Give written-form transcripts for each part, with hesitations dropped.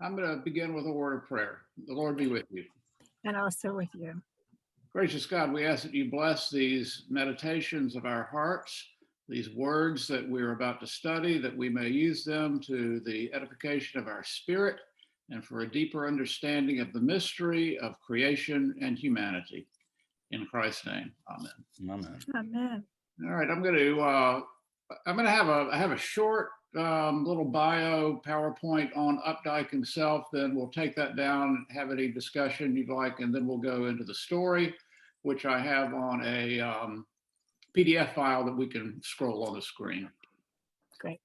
I'm going to begin with a word of prayer. The Lord be with you. And also with you. Gracious God, we ask that you bless these meditations of our hearts, these words that we're about to study, that we may use them to the edification of our spirit and for a deeper understanding of the mystery of creation and humanity. In Christ's name, amen. Amen. Amen. All right, I'm going to have a short little bio PowerPoint on Updike himself. Then we'll take that down and have any discussion you'd like, and then we'll go into the story, which I have on a PDF file that we can scroll on the screen. Great.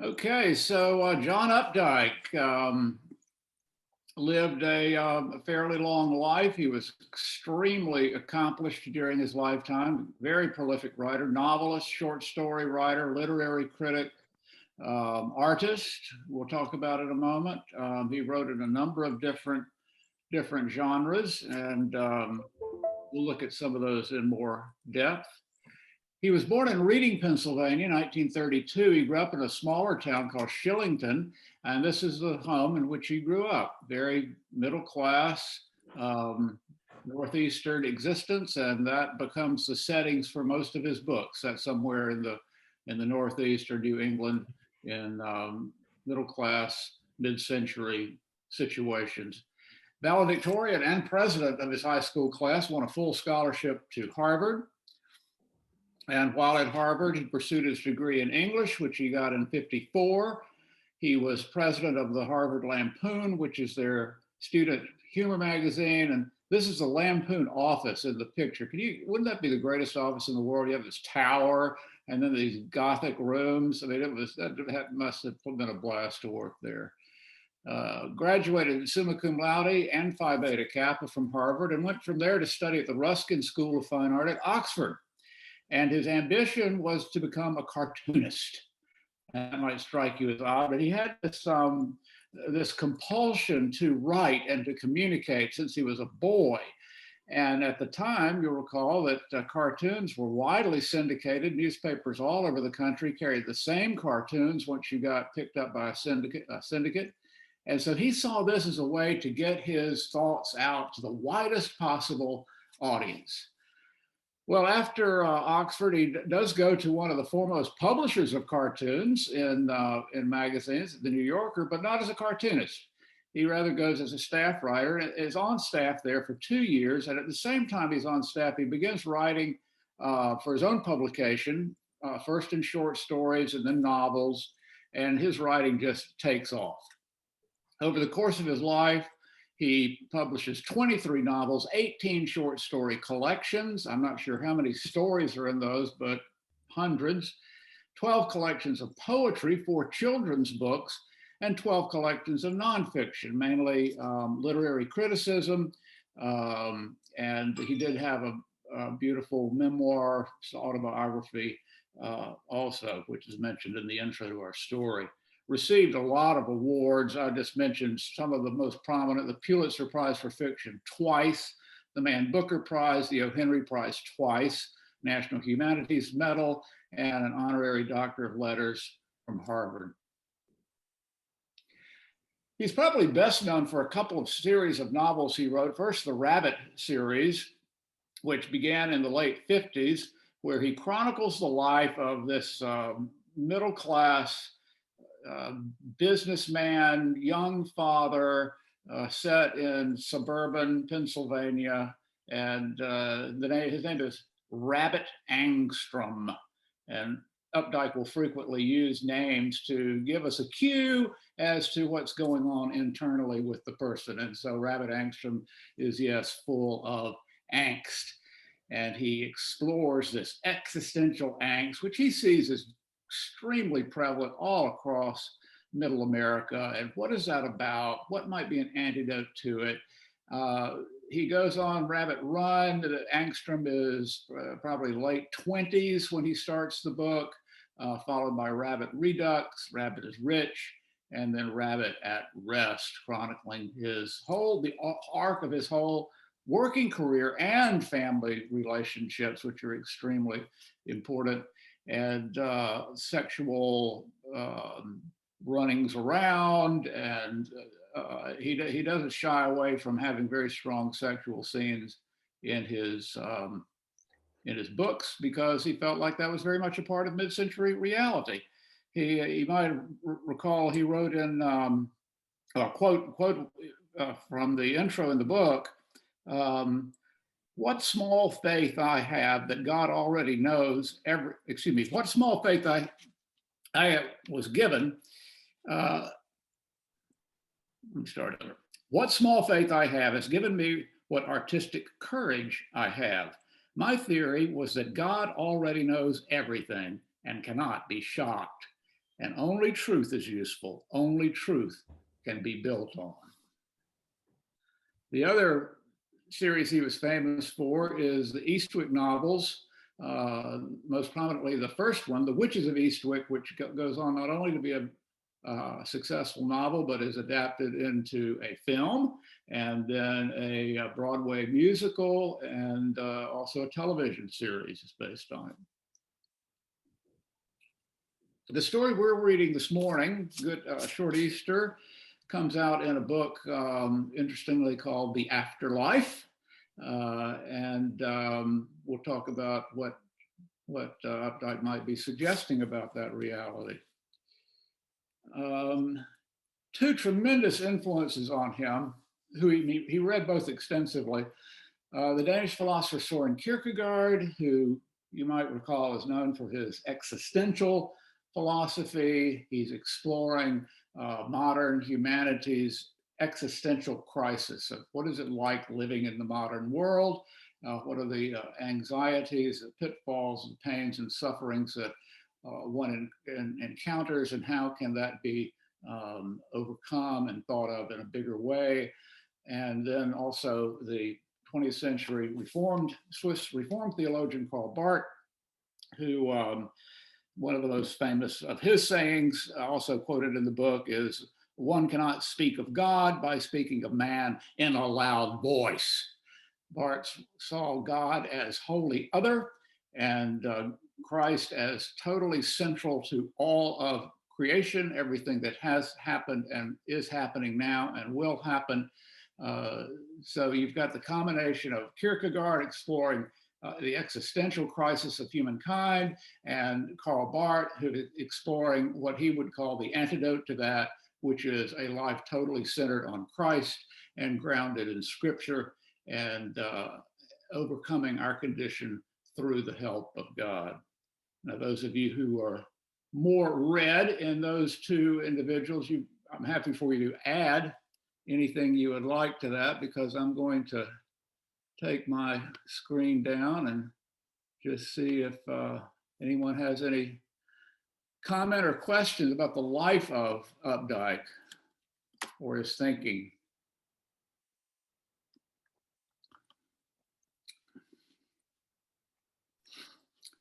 Okay, so John Updike lived a fairly long life. He was extremely accomplished during his lifetime, very prolific writer, novelist, short story writer, literary critic, artist. We'll talk about it in a moment. He wrote in a number of different genres, and we'll look at some of those in more depth. He was born in Reading, Pennsylvania, 1932. He grew up in a smaller town called Shillington, and this is the home in which he grew up. Very middle class, Northeastern existence, and that becomes the settings for most of his books. That's somewhere in the Northeast or New England in middle class, mid-century situations. Valedictorian and president of his high school class, won a full scholarship to Harvard. And while at Harvard, he pursued his degree in English, which he got in '54. He was president of the Harvard Lampoon, which is their student humor magazine. And this is the Lampoon office in the picture. Wouldn't that be the greatest office in the world? You have this tower and then these Gothic rooms. I mean, that must have been a blast to work there. Graduated summa cum laude and Phi Beta Kappa from Harvard, and went from there to study at the Ruskin School of Fine Art at Oxford. And his ambition was to become a cartoonist. That might strike you as odd, but he had this compulsion to write and to communicate since he was a boy. And at the time, you'll recall that cartoons were widely syndicated. Newspapers all over the country carried the same cartoons once you got picked up by a syndicate. And so he saw this as a way to get his thoughts out to the widest possible audience. Well, after Oxford, he does go to one of the foremost publishers of cartoons in magazines, the New Yorker, but not as a cartoonist. He rather goes as a staff writer and is on staff there for 2 years. And at the same time he's on staff, he begins writing for his own publication, first in short stories and then novels. And his writing just takes off. Over the course of his life, he publishes 23 novels, 18 short story collections. I'm not sure how many stories are in those, but hundreds. 12 collections of poetry, 4 children's books, and 12 collections of nonfiction, mainly literary criticism. And he did have a beautiful memoir, autobiography also, which is mentioned in the intro to our story. Received a lot of awards. I just mentioned some of the most prominent: the Pulitzer Prize for Fiction twice, the Man Booker Prize, the O. Henry Prize twice, National Humanities Medal, and an honorary Doctor of Letters from Harvard. He's probably best known for a couple of series of novels he wrote. First, the Rabbit series, which began in the late 50s, where he chronicles the life of this middle-class businessman, young father, set in suburban Pennsylvania, and his name is Rabbit Angstrom. And Updike will frequently use names to give us a cue as to what's going on internally with the person. And so Rabbit Angstrom is, yes, full of angst. And he explores this existential angst, which he sees as extremely prevalent all across middle America. And what is that about? What might be an antidote to it? He goes on Rabbit Run. Angstrom is probably late 20s when he starts the book, followed by Rabbit Redux, Rabbit is Rich, and then Rabbit at Rest, chronicling the arc of his whole working career and family relationships, which are extremely important, and sexual runnings around, and he doesn't shy away from having very strong sexual scenes in his books because he felt like that was very much a part of mid-century reality. You might recall he wrote in quote from the intro in the book. What small faith I have that God already knows what small faith I was given. Let me start over. What small faith I have has given me what artistic courage I have. My theory was that God already knows everything and cannot be shocked. And only truth is useful. Only truth can be built on. The other series he was famous for is the Eastwick novels, most prominently the first one, The Witches of Eastwick, which goes on not only to be a successful novel, but is adapted into a film and then a Broadway musical, and also a television series is based on it. The story we're reading this morning, Good Short Easter, comes out in a book, interestingly called The Afterlife. And we'll talk about what Updike might be suggesting about that reality. Two tremendous influences on him, who he read both extensively. The Danish philosopher Søren Kierkegaard, who you might recall is known for his existential philosophy. He's exploring modern humanity's existential crisis of what is it like living in the modern world? What are the anxieties, the pitfalls, and pains and sufferings that one encounters, and how can that be overcome and thought of in a bigger way? And then also the 20th century Swiss Reformed theologian Karl Barth, who one of the most famous of his sayings, also quoted in the book, is, "One cannot speak of God by speaking of man in a loud voice." Barth saw God as wholly other and Christ as totally central to all of creation, everything that has happened and is happening now and will happen. So you've got the combination of Kierkegaard exploring the existential crisis of humankind, and Karl Barth, who is exploring what he would call the antidote to that, which is a life totally centered on Christ and grounded in Scripture, and overcoming our condition through the help of God. Now, those of you who are more read in those two individuals, I'm happy for you to add anything you would like to that, because I'm going to take my screen down and just see if anyone has any comment or questions about the life of Updike or his thinking.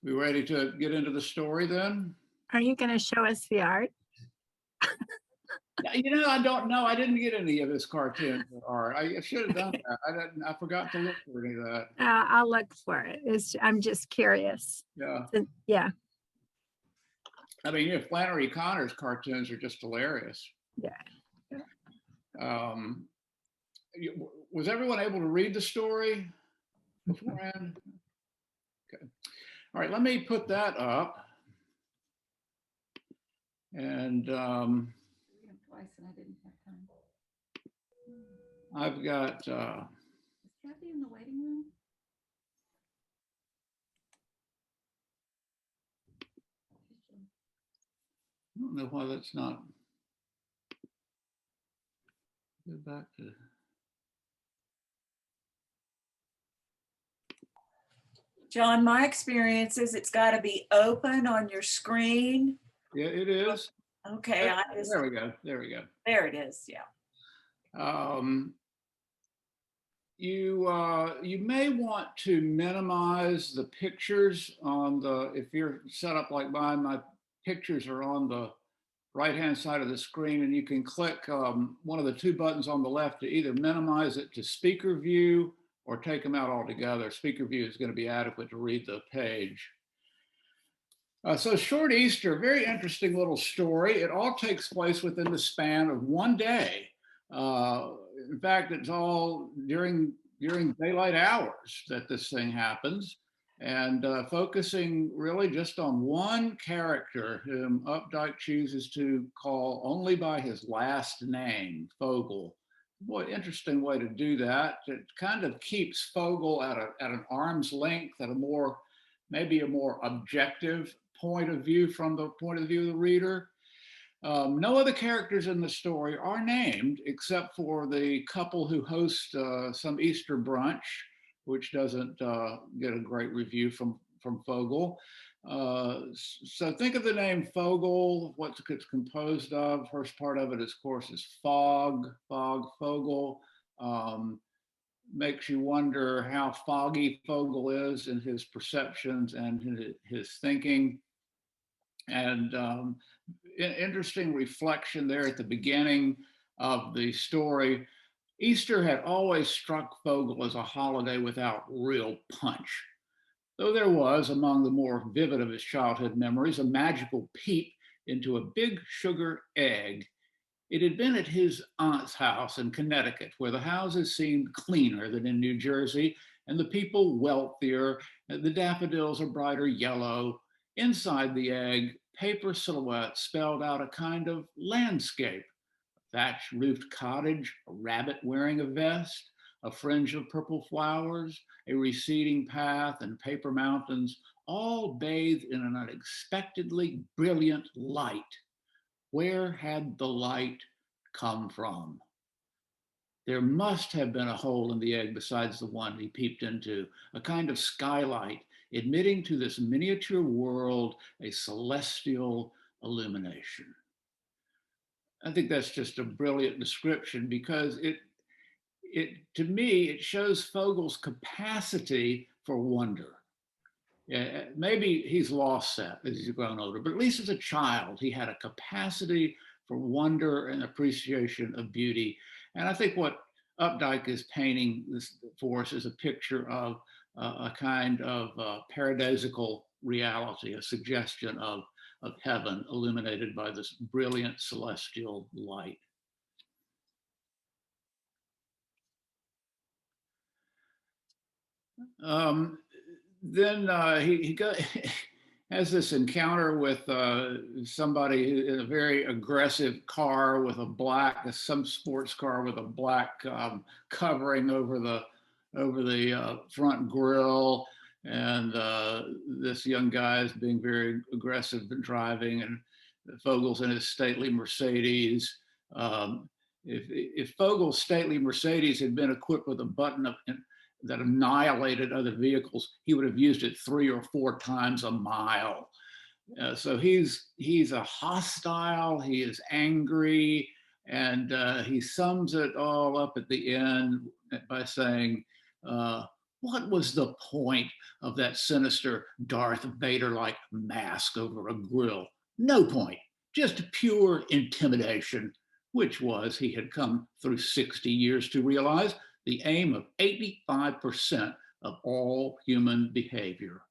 We ready to get into the story then? Are you going to show us the art? You know, I don't know. I didn't get any of his cartoons or art. I should have done that. I forgot to look for any of that. I'll look for it. I'm just curious. Yeah. Yeah. I mean, Flannery Connor's cartoons are just hilarious. Yeah. Was everyone able to read the story beforehand? Okay. All right, let me put that up. And twice and I didn't have time. I've got Is Kathy in the waiting room? I don't know why that's not. Go back to. John, my experience is it's got to be open on your screen. Yeah, it is. Okay, there we go. There we go. There it is. Yeah. You may want to minimize the pictures on the. If you're set up like mine, my pictures are on the right-hand side of the screen, and you can click one of the two buttons on the left to either minimize it to speaker view or take them out altogether. Speaker view is going to be adequate to read the page. So Short Easter, very interesting little story. It all takes place within the span of one day. In fact, it's all during daylight hours that this thing happens, and focusing really just on one character whom Updike chooses to call only by his last name, Fogel. Boy, interesting way to do that. It kind of keeps Fogel at an arm's length, at maybe a more objective point of view from the point of view of the reader. No other characters in the story are named except for the couple who host some Easter brunch, which doesn't get a great review from Fogel. So think of the name Fogel, what it's composed of. First part of it, of course, is fog, Fogel. Makes you wonder how foggy Fogel is in his perceptions and his thinking. And interesting reflection there at the beginning of the story. Easter had always struck Fogel as a holiday without real punch, though there was, among the more vivid of his childhood memories, a magical peep into a big sugar egg. It had been at his aunt's house in Connecticut, where the houses seemed cleaner than in New Jersey, and the people wealthier, and the daffodils a brighter yellow. Inside the egg, paper silhouettes spelled out a kind of landscape. A thatched roofed cottage, a rabbit wearing a vest, a fringe of purple flowers, a receding path, and paper mountains, all bathed in an unexpectedly brilliant light. Where had the light come from? There must have been a hole in the egg besides the one he peeped into, a kind of skylight, admitting to this miniature world a celestial illumination. I think that's just a brilliant description because to me, it shows Fogel's capacity for wonder. Yeah, maybe he's lost that as he's grown older, but at least as a child, he had a capacity for wonder and appreciation of beauty. And I think what Updike is painting this for us is a picture of a kind of paradisical reality, a suggestion of heaven illuminated by this brilliant celestial light. Then he has this encounter with somebody in a very aggressive car with some sports car with a black covering over the front grille, and this young guy is being very aggressive in driving, and Fogel's in his stately Mercedes. If Fogel's stately Mercedes had been equipped with a button that annihilated other vehicles, he would have used it 3 or 4 times a mile. So he's a hostile, he is angry, and he sums it all up at the end by saying, what was the point of that sinister Darth Vader-like mask over a grill? No point, just pure intimidation, which was, he had come through 60 years to realize, the aim of 85% of all human behavior.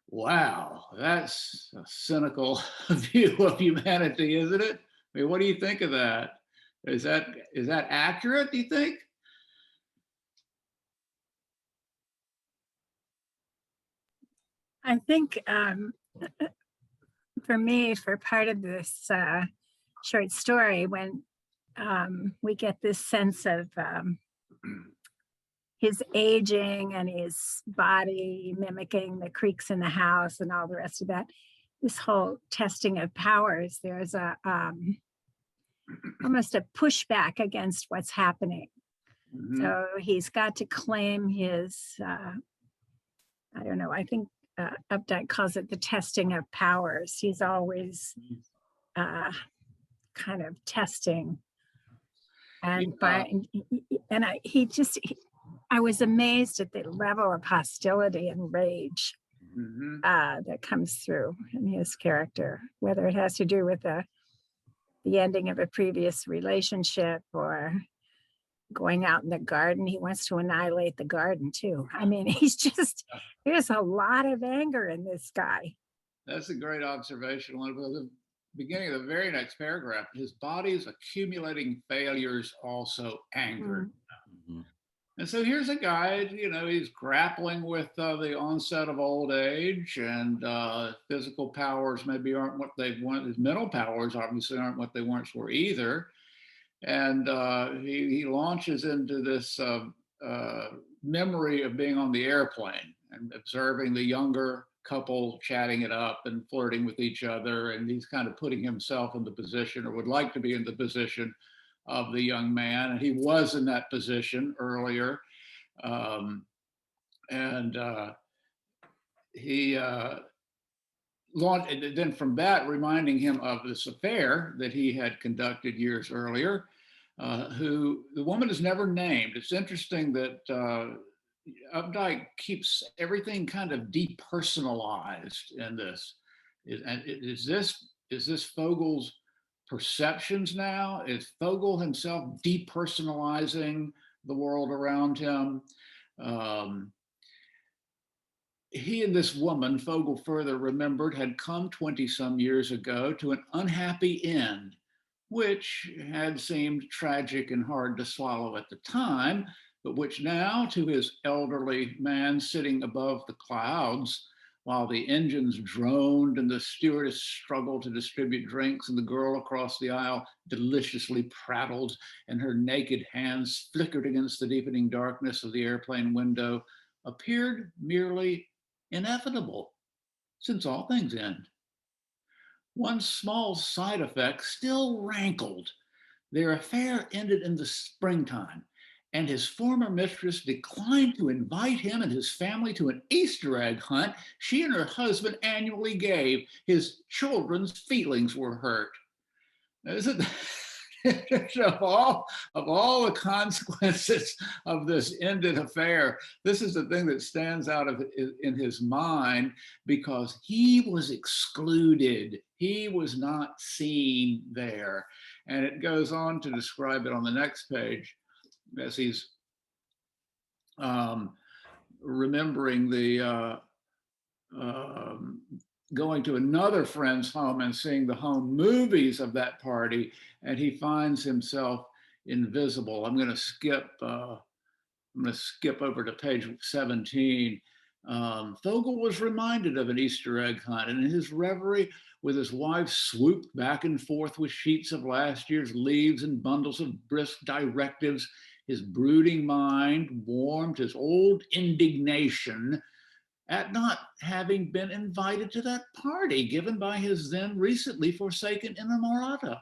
Wow, that's a cynical view of humanity, isn't it? I mean, what do you think of that? Is that accurate, do you think? I think for me, for part of this short story, when we get this sense of his aging and his body mimicking the creaks in the house and all the rest of that, this whole testing of powers, there's a almost a pushback against what's happening. Mm-hmm. So he's got to claim his, I don't know, I think Updike calls it the testing of powers. He's always kind of testing. And I was amazed at the level of hostility and rage mm-hmm. That comes through in his character, whether it has to do with the ending of a previous relationship or going out in the garden. He wants to annihilate the garden too. I mean, there's a lot of anger in this guy. That's a great observation. One of the beginning of the very next paragraph, his body's accumulating failures also angered. Mhm. And so here's a guy, he's grappling with the onset of old age, and physical powers maybe aren't what they want. His mental powers obviously aren't what they once were either. And he launches into this memory of being on the airplane and observing the younger couple chatting it up and flirting with each other. And he's kind of putting himself in the position, or would like to be in the position, of the young man. And he was in that position earlier. And he launched, and then from that, reminding him of this affair that he had conducted years earlier, who the woman is never named. It's interesting that Updike keeps everything kind of depersonalized in this. Is this Fogel's perceptions now? Is Fogel himself depersonalizing the world around him? He and this woman, Fogel further remembered, had come 20-some years ago to an unhappy end, which had seemed tragic and hard to swallow at the time, but which now, to his elderly man sitting above the clouds, while the engines droned and the stewardess struggled to distribute drinks and the girl across the aisle deliciously prattled and her naked hands flickered against the deepening darkness of the airplane window, appeared merely inevitable, since all things end. One small side effect still rankled. Their affair ended in the springtime, and his former mistress declined to invite him and his family to an Easter egg hunt she and her husband annually gave. His children's feelings were hurt. Isn't of all the consequences of this ended affair, this is the thing that stands out in his mind, because he was excluded. He was not seen there. And it goes on to describe it on the next page, as he's remembering the going to another friend's home and seeing the home movies of that party, and he finds himself invisible. I'm going to skip over to page 17. Fogel was reminded of an Easter egg hunt, and in his reverie, with his wife swooped back and forth with sheets of last year's leaves and bundles of brisk directives, his brooding mind warmed his old indignation at not having been invited to that party given by his then recently forsaken inamorata.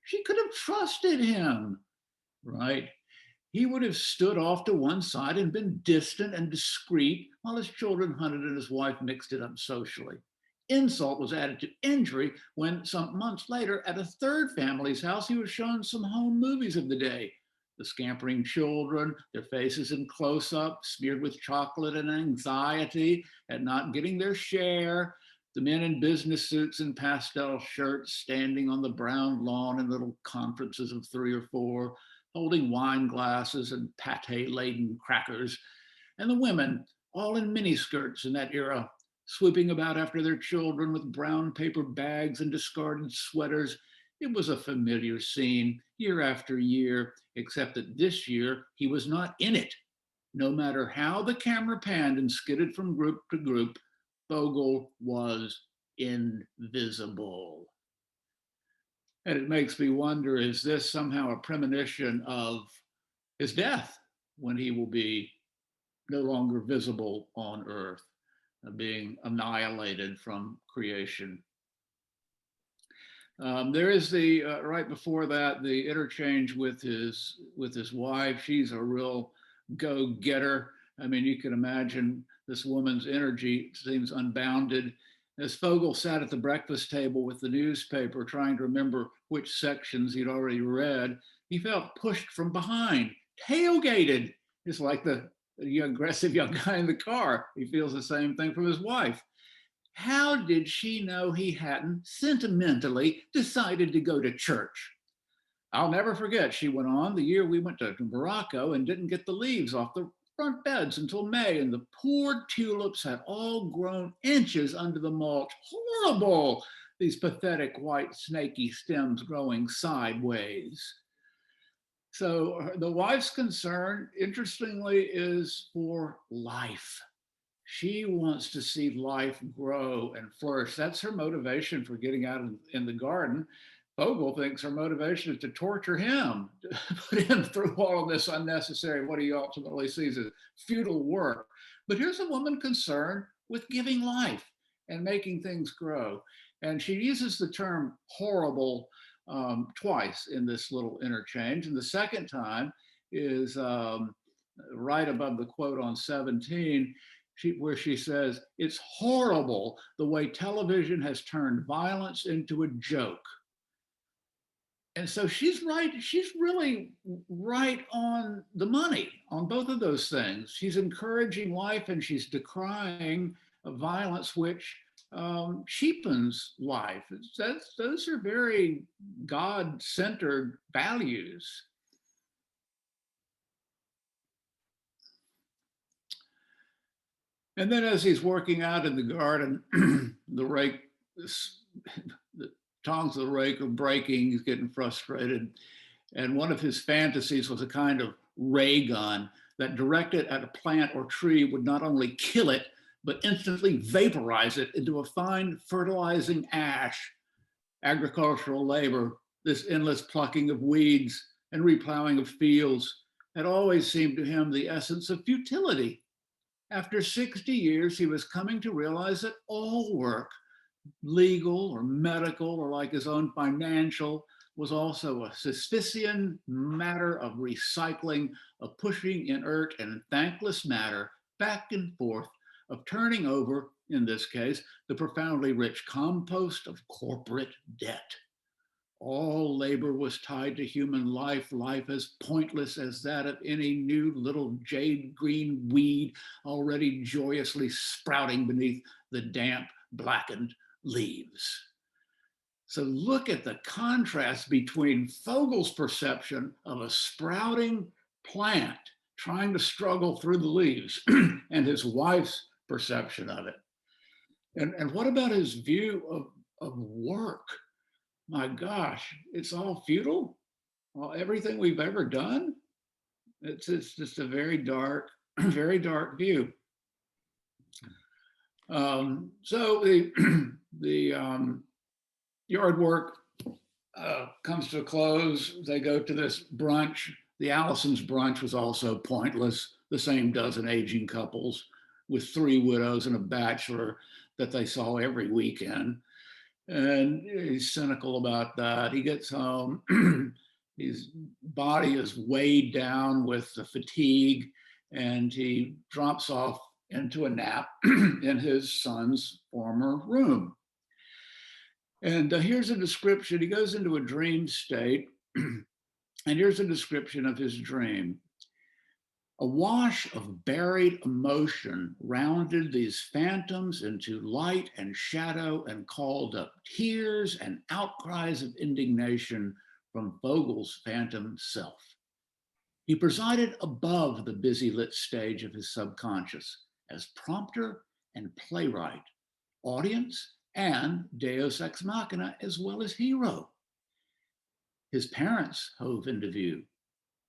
She could have trusted him, right? He would have stood off to one side and been distant and discreet while his children hunted and his wife mixed it up socially. Insult was added to injury when some months later at a third family's house, he was shown some home movies of the day. The scampering children, their faces in close-up, smeared with chocolate and anxiety at not getting their share. The men in business suits and pastel shirts standing on the brown lawn in little conferences of 3 or 4, holding wine glasses and pate-laden crackers. And the women, all in miniskirts in that era, swooping about after their children with brown paper bags and discarded sweaters. It was a familiar scene year after year, except that this year he was not in it. No matter how the camera panned and skidded from group to group, Fogel was invisible. And it makes me wonder, is this somehow a premonition of his death, when he will be no longer visible on earth, being annihilated from creation? There is the right before that, the interchange with his wife. She's a real go-getter. I mean, you can imagine this woman's energy seems unbounded. As Fogel sat at the breakfast table with the newspaper, trying to remember which sections he'd already read, he felt pushed from behind, tailgated. It's like the aggressive young guy in the car. He feels the same thing from his wife. How did she know he hadn't sentimentally decided to go to church? I'll never forget, she went on, the year we went to Morocco and didn't get the leaves off the front beds until May, and the poor tulips had all grown inches under the mulch. Horrible! These pathetic white snaky stems growing sideways. So the wife's concern, interestingly, is for life. She wants to see life grow and flourish. That's her motivation for getting out in the garden. Vogel thinks her motivation is to torture him, to put him through all of this unnecessary, what he ultimately sees as futile work. But here's a woman concerned with giving life and making things grow. And she uses the term horrible twice in this little interchange. And the second time is right above the quote on 17, where she says, "It's horrible the way television has turned violence into a joke." And so she's right. She's really right on the money on both of those things. She's encouraging life and she's decrying violence, which cheapens life. Those are very God-centered values. And then as he's working out in the garden, the rake, the tongs of the rake are breaking, he's getting frustrated. And one of his fantasies was a kind of ray gun that directed at a plant or tree would not only kill it, but instantly vaporize it into a fine fertilizing ash. Agricultural labor, this endless plucking of weeds and replowing of fields, had always seemed to him the essence of futility. After 60 years, he was coming to realize that all work, legal or medical or like his own financial, was also a Sisyphean matter of recycling, of pushing inert and thankless matter back and forth, of turning over, in this case, the profoundly rich compost of corporate debt. All labor was tied to human life, life as pointless as that of any new little jade green weed already joyously sprouting beneath the damp, blackened leaves. So look at the contrast between Vogel's perception of a sprouting plant trying to struggle through the leaves and his wife's perception of it. And what about his view of work? My gosh, it's all futile. Well, everything we've ever done. It's just a very dark, very dark view. So the yard work comes to a close. They go to this brunch. The Allison's brunch was also pointless. The same dozen aging couples with 3 widows and a bachelor that they saw every weekend. And he's cynical about that. He gets home, his body is weighed down with the fatigue, and he drops off into a nap in his son's former room. And here's a description. He goes into a dream state, and here's a description of his dream. A wash of buried emotion rounded these phantoms into light and shadow and called up tears and outcries of indignation from Vogel's phantom self. He presided above the busy lit stage of his subconscious as prompter and playwright, audience and deus ex machina, as well as hero. His parents hove into view.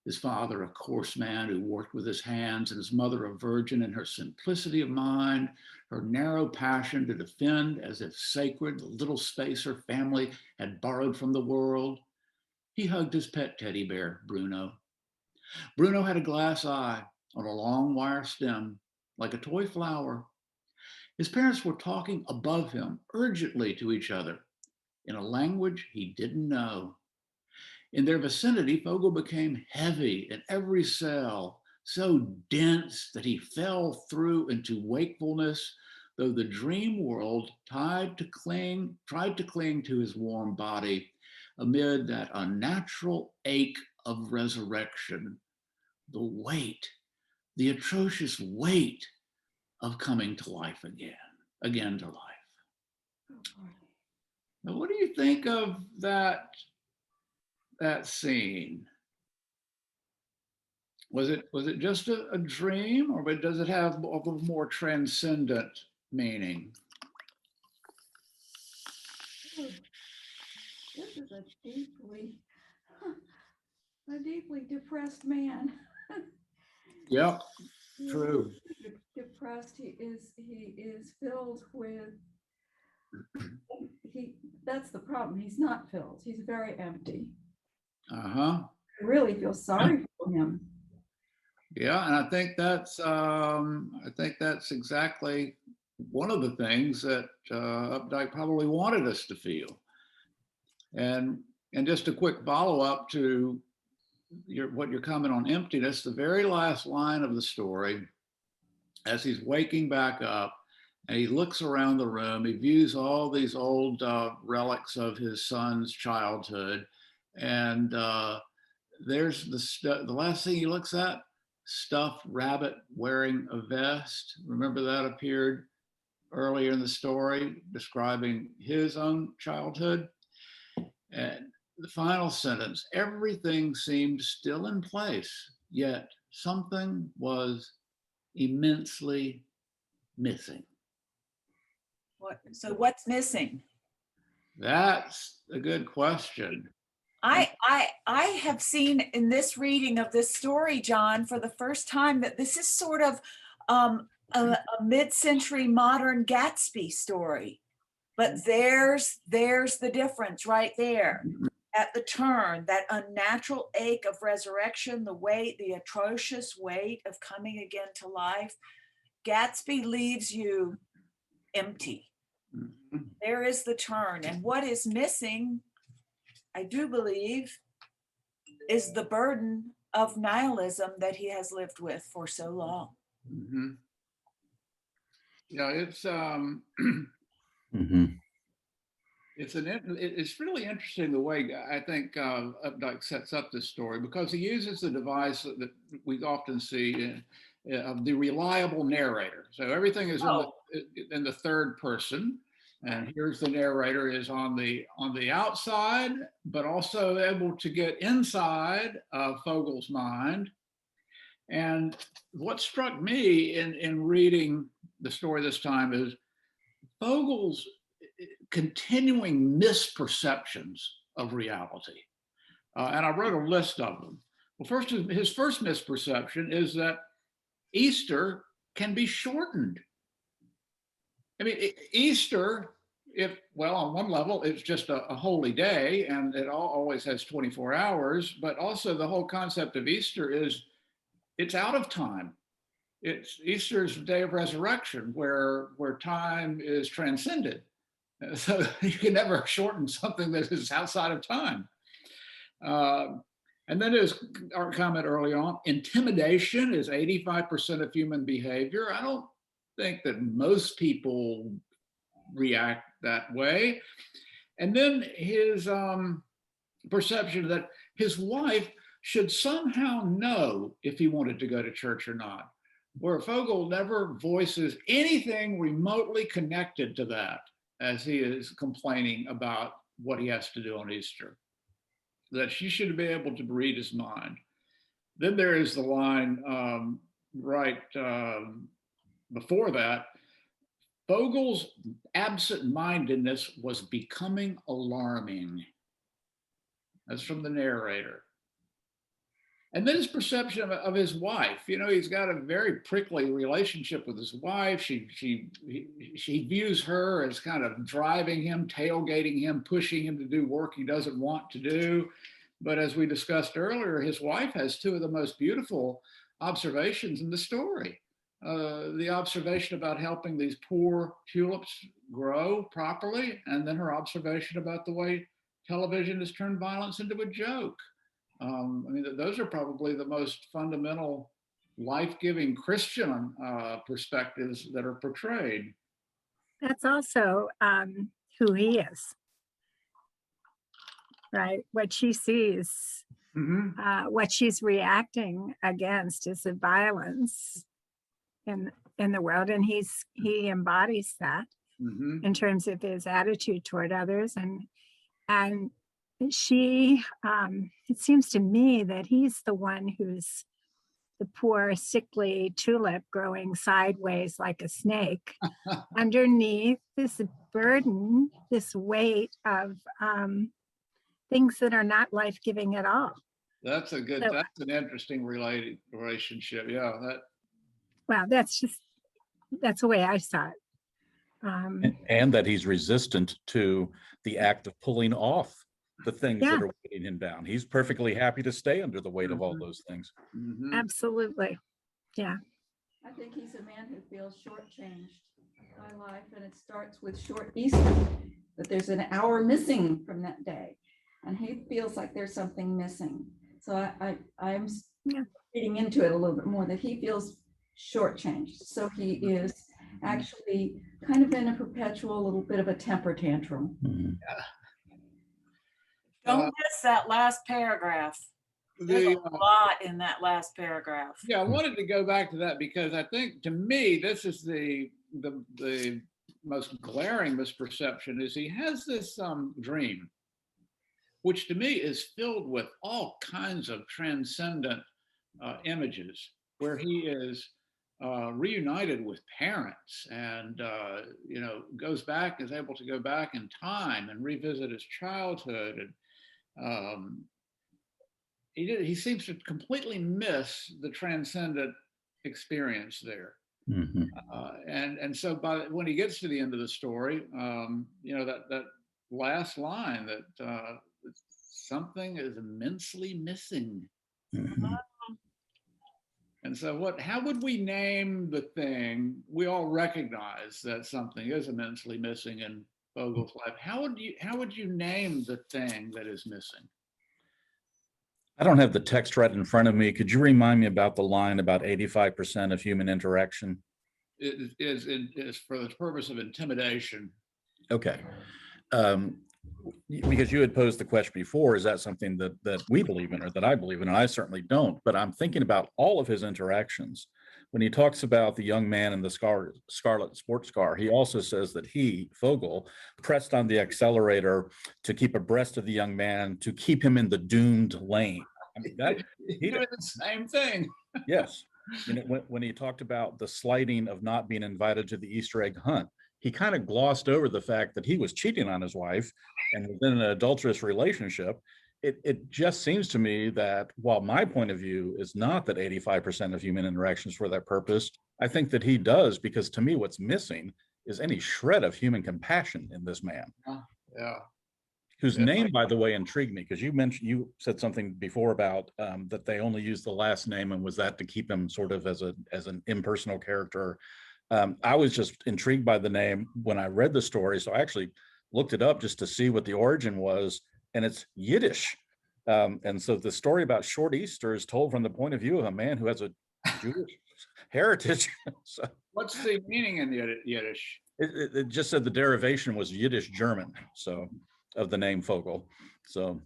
His father, a coarse man who worked with his hands, and his mother, a virgin in her simplicity of mind, her narrow passion to defend as if sacred the little space her family had borrowed from the world. He hugged his pet teddy bear, Bruno. Bruno had a glass eye on a long wire stem, like a toy flower. His parents were talking above him, urgently to each other, in a language he didn't know. In their vicinity, Vogel became heavy in every cell, so dense that he fell through into wakefulness, though the dream world tried to cling to his warm body amid that unnatural ache of resurrection, the weight, the atrocious weight of coming to life again to life. Now, what do you think of that that scene? Was it just a dream, or does it have a little more transcendent meaning? Oh, this is a deeply depressed man. Yep, He is true. depressed. He is filled with that's the problem. He's not filled. He's very empty. Uh-huh. I really feel sorry for him. Yeah, and I think that's exactly one of the things that Updike probably wanted us to feel. And just a quick follow-up to your comment on emptiness, the very last line of the story, as he's waking back up and he looks around the room, he views all these old relics of his son's childhood, and there's the last thing he looks at, stuffed rabbit wearing a vest. Remember that appeared earlier in the story describing his own childhood. And the final sentence, everything seemed still in place, yet something was immensely missing. So what's missing? That's a good question. I have seen in this reading of this story, John, for the first time that this is sort of a mid-century modern Gatsby story. But there's the difference right there. At the turn, that unnatural ache of resurrection, the weight, the atrocious weight of coming again to life. Gatsby leaves you empty. Mhm. There is the turn. And what is missing, I do believe, is the burden of nihilism that he has lived with for so long. Mhm. Yeah, it's Mhm. it's really interesting the way I think Updike sets up this story, because he uses the device that we often see of the reliable narrator. So everything is in the third person, and here's the narrator is on the outside, but also able to get inside Fogel's mind. And what struck me in reading the story this time is Fogel's continuing misperceptions of reality. And I wrote a list of them. Well, first, his first misperception is that Easter can be shortened. I mean, Easter, on one level, it's just a holy day and it always has 24 hours, but also the whole concept of Easter is it's out of time. Easter's the day of resurrection where time is transcended. So you can never shorten something that is outside of time. And then there's our comment early on, intimidation is 85% of human behavior. I don't think that most people react that way. And then his perception that his wife should somehow know if he wanted to go to church or not, where Fogel never voices anything remotely connected to that as he is complaining about what he has to do on Easter, that she should be able to read his mind. Then there is the line before that, Fogel's absent-mindedness was becoming alarming. That's from the narrator. And then his perception of his wife. You know, he's got a very prickly relationship with his wife. She views her as kind of driving him, tailgating him, pushing him to do work he doesn't want to do. But as we discussed earlier, his wife has two of the most beautiful observations in the story. The observation about helping these poor tulips grow properly, and then her observation about the way television has turned violence into a joke. I mean, those are probably the most fundamental life-giving Christian perspectives that are portrayed. That's also who he is, right? What she sees, what she's reacting against is the violence in the world, and he embodies that in terms of his attitude toward others, and it seems to me that he's the one who's the poor, sickly tulip growing sideways like a snake underneath this burden, this weight of things that are not life-giving at all. That's a good, So, that's an interesting relationship. Yeah, well, that's the way I saw it. And that he's resistant to the act of pulling off the things Yeah. that are weighing him down. He's perfectly happy to stay under the weight of all those things. mhm. Absolutely. Yeah. I think he's a man who feels shortchanged by life, and it starts with short Easter, that there's an hour missing from that day, and he feels like there's something missing. So I'm Yeah. reading into it a little bit more, that he feels shortchanged. So he is actually kind of in a perpetual little bit of a temper tantrum. Mhm. Don't miss that last paragraph. There's The, a lot in that last paragraph. yeah, I wanted to go back to that because I think, to me, this is the most glaring misperception. Is he has this dream, which to me is filled with all kinds of transcendent images, where he is reunited with parents, and is able to go back in time and revisit his childhood, and he seems to completely miss the transcendent experience there. Mhm. And so when he gets to the end of the story, that last line that something is immensely missing. Mhm. And so how would we name the thing? We all recognize that something is immensely missing in Vogel's life. How would you name the thing that is missing? I don't have the text right in front of me. Could you remind me about the line about 85% of human interaction? It is for the purpose of intimidation. Okay. Because you had posed the question before, is that something that we believe in or that I believe in? And I certainly don't, but I'm thinking about all of his interactions. When he talks about the young man in the scarlet sports car, he also says that Vogel, pressed on the accelerator to keep abreast of the young man, to keep him in the doomed lane. I mean, He did the same thing. yes. When he talked about the slighting of not being invited to the Easter egg hunt, he kind of glossed over the fact that he was cheating on his wife and within an adulterous relationship. It just seems to me that while my point of view is not that 85% of human interactions for that purpose, I think that he does, because to me, what's missing is any shred of human compassion in this man. Yeah. Whose name, by the way, intrigued me, because you said something before about that they only used the last name, and was that to keep him sort of as an impersonal character. I was just intrigued by the name when I read the story, so I actually looked it up just to see what the origin was, and it's Yiddish. And so the story about Short Easter is told from the point of view of a man who has a Jewish heritage. So What's the meaning in Yiddish? it just said the derivation was Yiddish German, so of the name Vogel. So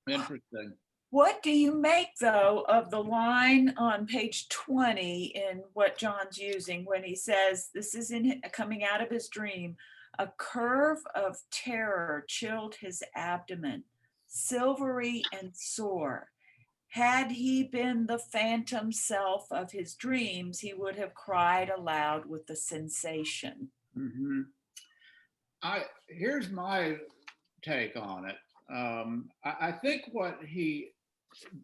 Interesting. What do you make, though, of the line on page 20 in what John's using when he says, this is coming out of his dream, a curve of terror chilled his abdomen, silvery and sore. Had he been the phantom self of his dreams, he would have cried aloud with the sensation. Mm-hmm. Here's my take on it. I think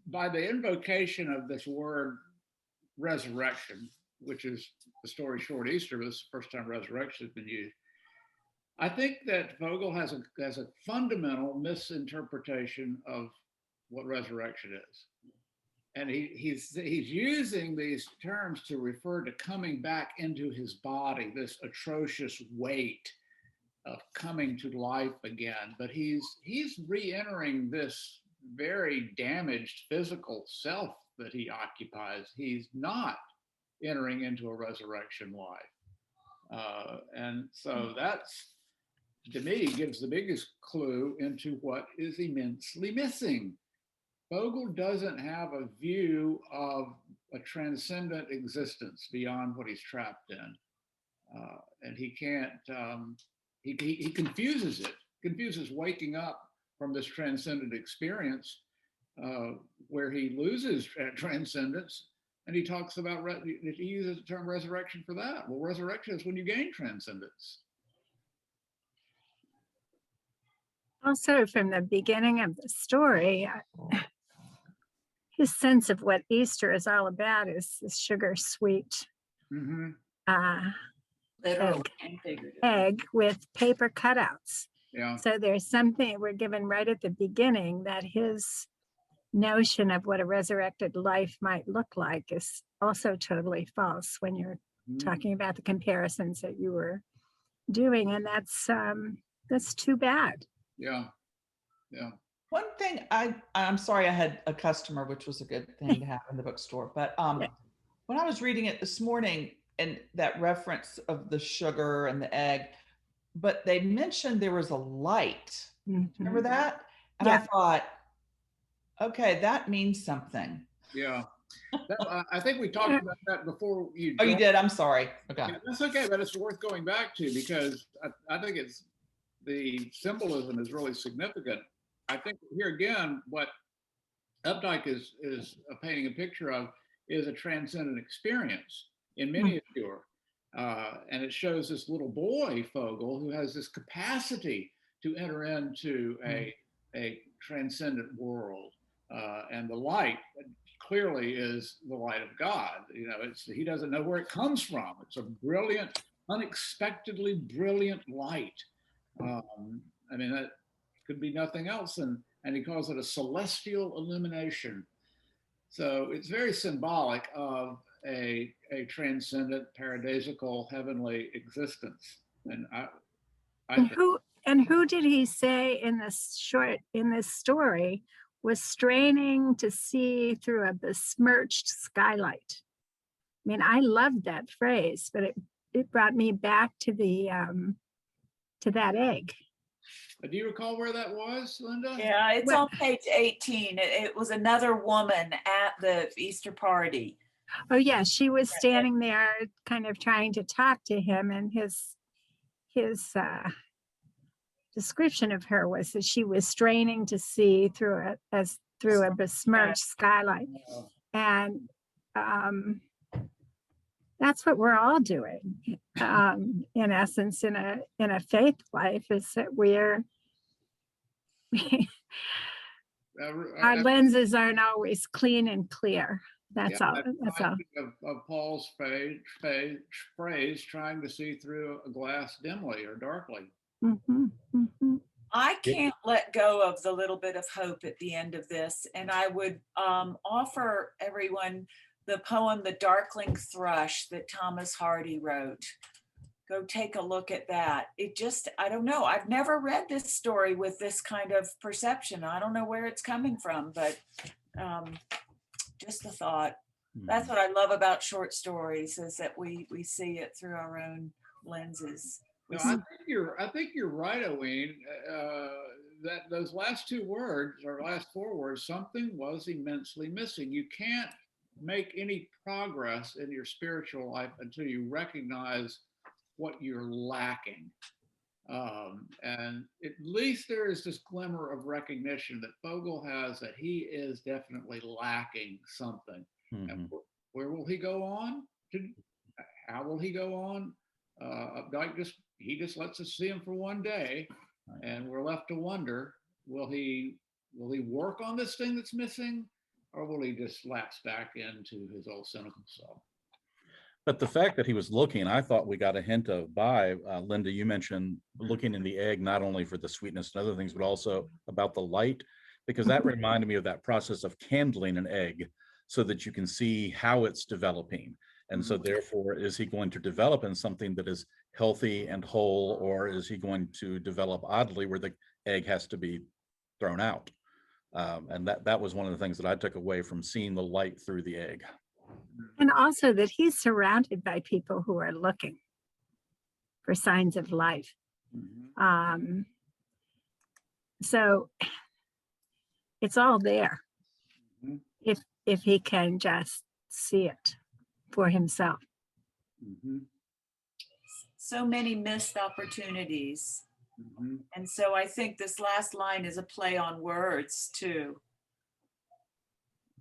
by the invocation of this word resurrection, which is the story Short Easter, but this is the first time resurrection has been used. I think that Vogel has a fundamental misinterpretation of what resurrection is. And he's using these terms to refer to coming back into his body, this atrocious weight of coming to life again. But he's re-entering this very damaged physical self that he occupies. He's not entering into a resurrection life. And so that's, to me, gives the biggest clue into what is immensely missing. Vogel doesn't have a view of a transcendent existence beyond what he's trapped in. And he can't, he confuses waking up from this transcendent experience where he loses transcendence. And he talks about, he uses the term resurrection for that. Well, resurrection is when you gain transcendence. Also, from the beginning of the story, his sense of what Easter is all about is the sugar sweet Literal and figurative. egg with paper cutouts. Yeah. So there's something we're given right at the beginning that his notion of what a resurrected life might look like is also totally false when you're talking about the comparisons that you were doing. And that's too bad. Yeah. Yeah. One thing I'm sorry I had a customer, which was a good thing to have in the bookstore. But when I was reading it this morning and that reference of the sugar and the egg, but they mentioned there was a light. Remember that? And I thought, okay, that means something. Yeah. I think we talked about that before you. Oh, you did? I'm sorry. Okay. Yeah, that's okay, but it's worth going back to because I think it's the symbolism is really significant. I think here again, what Updike is painting a picture of is a transcendent experience in miniature. And it shows this little boy, Fogel, who has this capacity to enter into a transcendent world. And the light clearly is the light of God. You know, he doesn't know where it comes from. It's a brilliant, unexpectedly brilliant light. I mean, that could be nothing else. And he calls it a celestial illumination. So it's very symbolic of a transcendent, paradisical, heavenly existence. And who did he say in this story was straining to see through a besmirched skylight? I mean, I loved that phrase, but it brought me back to to that egg. do you recall where that was, Linda? Yeah, it's on page 18. It was another woman at the Easter party. Oh yeah, she was standing there kind of trying to talk to him, and his description of her was that she was straining to see through a besmirched skylight. And that's what we're all doing in essence in a faith life, is that our lenses aren't always clean and clear. That's all. That's all. Of Paul's phrase, trying to see through a glass dimly or darkly. I can't let go of the little bit of hope at the end of this, and I would offer everyone the poem "The Darkling Thrush" that Thomas Hardy wrote. Go take a look at that. I don't know. I've never read this story with this kind of perception. I don't know where it's coming from, but just a thought. That's what I love about short stories, is that we see it through our own lenses. No, I think you're right, Owen. That those last two words or last four words, something was immensely missing. You can't make any progress in your spiritual life until you recognize what you're lacking. And at least there is this glimmer of recognition that Fogel has, that he is definitely lacking something. And where will he go on? How will he go on? Updike just lets us see him for one day, and we're left to wonder: will he work on this thing that's missing, or will he just lapse back into his old cynical self? But the fact that he was looking, I thought we got a hint of by Linda. You mentioned looking in the egg, not only for the sweetness and other things, but also about the light, because that reminded me of that process of candling an egg so that you can see how it's developing. And so therefore, is he going to develop in something that is healthy and whole, or is he going to develop oddly where the egg has to be thrown out? And that was one of the things that I took away from seeing the light through the egg. And also that he's surrounded by people who are looking for signs of life. So it's all there if he can just see it for himself. So many missed opportunities. Mhm. And so I think this last line is a play on words too.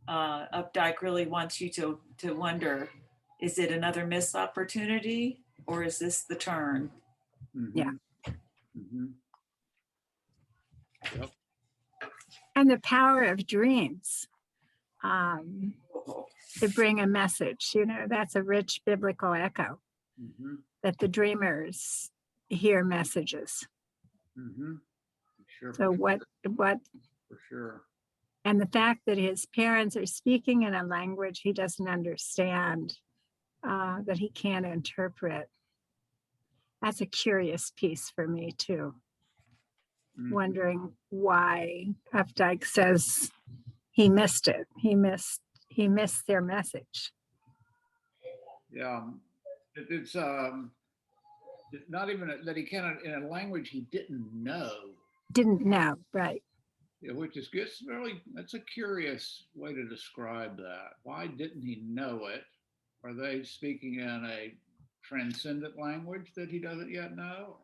Updike really wants you to wonder, is it another missed opportunity or is this the turn? Yeah. Mhm. Yep. And the power of dreams to bring a message, that's a rich biblical echo, Mhm. that the dreamers hear messages. Mhm. Sure. So what, For sure. and the fact that his parents are speaking in a language he doesn't understand, that he can't interpret. That's a curious piece for me too. Mhm. Wondering why Updike says he missed it. He missed their message. Yeah. It's not even that he cannot in a language he didn't know. Didn't know, right? Yeah, which is good. That's a curious way to describe that. Why didn't he know it? Are they speaking in a transcendent language that he doesn't yet know?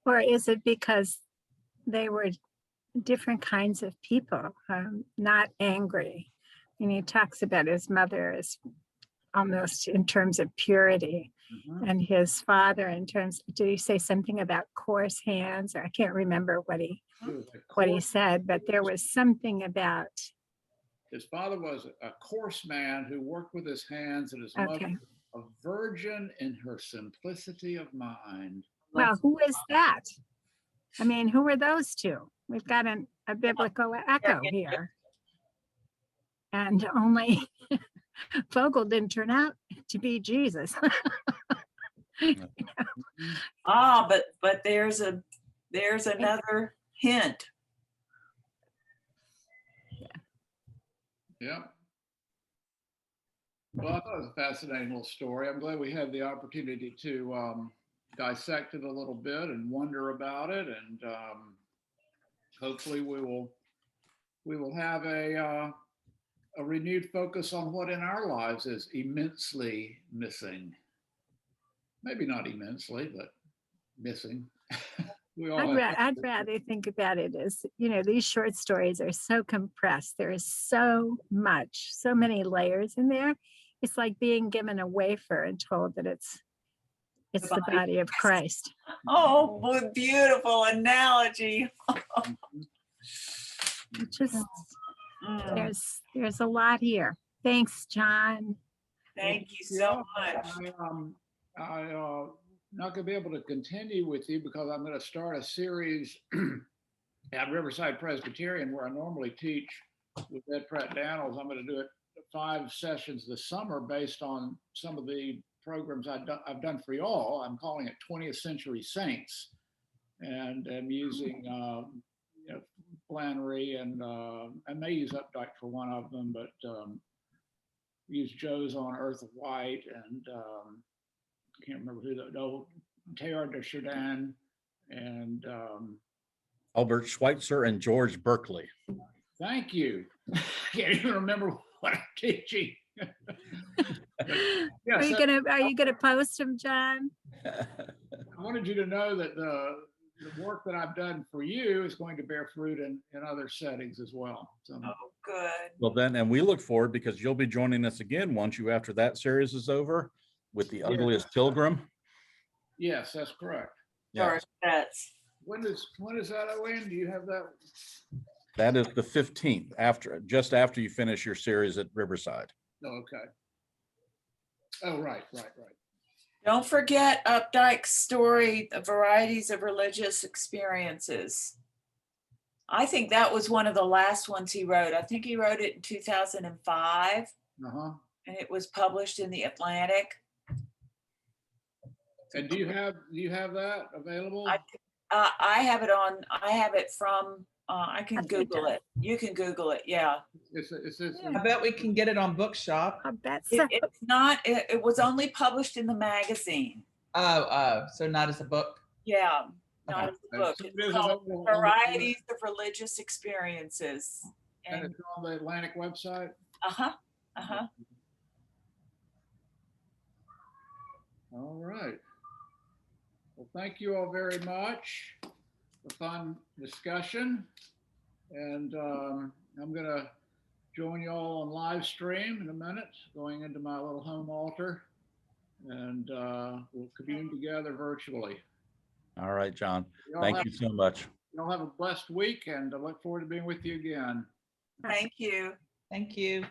Or is it because they were different kinds of people, not angry? And he talks about his mother as almost in terms of purity, Mhm. and his father in terms, did he say something about coarse hands? Or I can't remember what he He was a said, but there was something about, His father was a coarse man who worked with his hands, and his mother, okay. a virgin in her simplicity of mind. Well, who is that? I mean, who are those two? We've got a biblical echo here. And only Vogel didn't turn out to be Jesus. Ah, but there's another hint. Yeah. Well, I thought it was a fascinating little story. I'm glad we had the opportunity to dissect it a little bit and wonder about it, and hopefully we will have a renewed focus on what in our lives is immensely missing. Maybe not immensely, but missing. We all have. I'd rather think about it as, these short stories are so compressed. There is so much, so many layers in there. It's like being given a wafer and told that it's the body of Christ. Oh, what beautiful analogy. It's just, Mm, there's a lot here. Thanks, John. thank you so much. I'm not going to be able to continue with you because I'm going to start a series at Riverside Presbyterian where I normally teach with Ed Pratt Daniels. I'm going to do it 5 sessions this summer based on some of the programs I've done for y'all. I'm calling it 20th Century Saints, and I'm using Flannery, and I may use Updike for one of them, but use Joe's on Earth of White, and I can't remember who Teilhard de Chardin, and Albert Schweitzer and George Berkeley. thank you. I can't even remember what I'm teaching. Are you gonna post them, John? I wanted you to know that the work that I've done for you is going to bear fruit in other settings as well. So, Oh, good. Well then, and we look forward because you'll be joining us again once after that series is over with the ugliest pilgrim. yes, that's correct. Yeah, When is that, Owen? Do you have that? that is the 15th, just after you finish your series at Riverside. Oh, okay. Oh, right. Don't forget Updike's story, The Varieties of Religious Experiences. I think that was one of the last ones he wrote. I think he wrote it in 2005, Uh-huh. and it was published in the Atlantic. And do you have that available? I have it from, I can Google it. You can Google it, yeah. I bet we can get it on Bookshop. I bet so. It's not, it was only published in the magazine. So not as a book. Yeah, not Okay. as a book. So it It's is called available on the- Varieties of Religious Experiences. And it's on the Atlantic website? Uh-huh. All right. Well, Well, thank you all very much. A fun discussion. And I'm going to join you all on live stream in a minute, going into my little home altar. And we'll commune together virtually. All right, John. Y'all Thank have, you so much. y'all have a blessed week, and I look forward to being with you again. Thank you. Thank you.